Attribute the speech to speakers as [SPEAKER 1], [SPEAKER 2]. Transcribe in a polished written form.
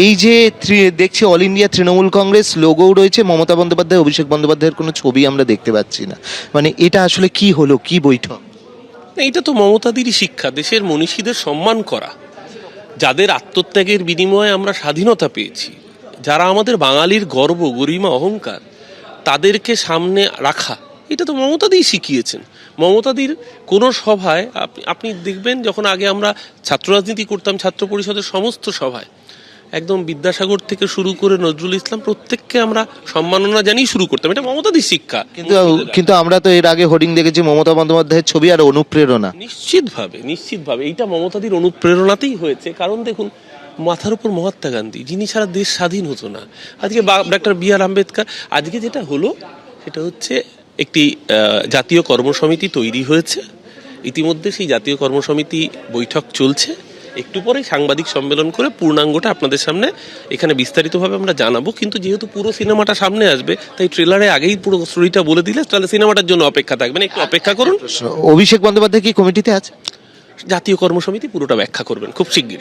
[SPEAKER 1] এই যে দেখছি অল ইন্ডিয়া তৃণমূল কংগ্রেস লোগোও রয়েছে, মমতা বন্দ্যোপাধ্যায় অভিষেক বন্দ্যোপাধ্যায়ের কোনো ছবি আমরা দেখতে পাচ্ছি না, মানে এটা আসলে কি হলো, কি বৈঠক?
[SPEAKER 2] এইটা তো মমতাদেরই শিক্ষা, দেশের মনীষীদের সম্মান করা, যাদের আত্মত্যাগের বিনিময়ে আমরা স্বাধীনতা পেয়েছি, যারা আমাদের বাঙালির গর্ব, গরিমা, অহংকার, তাদেরকে সামনে রাখা। এটা তো মমতাদিই শিখিয়েছেন। মমতাদির কোনো সভায় আপনি দেখবেন, যখন আগে আমরা ছাত্র রাজনীতি করতাম, ছাত্র পরিষদের সমস্ত সভায় একদম বিদ্যাসাগর থেকে শুরু করে নজরুল ইসলাম প্রত্যেককে আমরা সম্মাননা জানিয়ে শুরু করতাম। এটা মমতাদির শিক্ষা।
[SPEAKER 1] কিন্তু আমরা তো এর আগে হোর্ডিং দেখেছি মমতা বন্দ্যোপাধ্যায়ের ছবি আর অনুপ্রেরণা।
[SPEAKER 2] নিশ্চিতভাবে এইটা মমতাদির অনুপ্রেরণাতেই হয়েছে। কারণ দেখুন, মাথার উপর মহাত্মা গান্ধী, যিনি ছাড়া দেশ স্বাধীন হতো না। আজকে ডক্টর বি.আর. আম্বেদকর। আজকে যেটা হলো সেটা হচ্ছে একটি জাতীয় কর্মসমিতি তৈরি হয়েছে। ইতিমধ্যে সেই জাতীয় কর্মসমিতি বৈঠক চলছে। একটু পরেই সাংবাদিক সম্মেলন করে পূর্ণাঙ্গটা আপনাদের সামনে এখানে বিস্তারিতভাবে আমরা জানাবো। কিন্তু যেহেতু পুরো সিনেমাটা সামনে আসবে, তাই ট্রেলারে আগেই পুরো স্টোরিটা বলে দিলে তাহলে সিনেমাটার জন্য অপেক্ষা থাকবেন। একটু অপেক্ষা করুন।
[SPEAKER 1] অভিষেক বন্দ্যোপাধ্যায় কি কমিটিতে আছে?
[SPEAKER 2] জাতীয় কর্মসমিতি পুরোটা ব্যাখ্যা করবেন খুব শিগগিরই।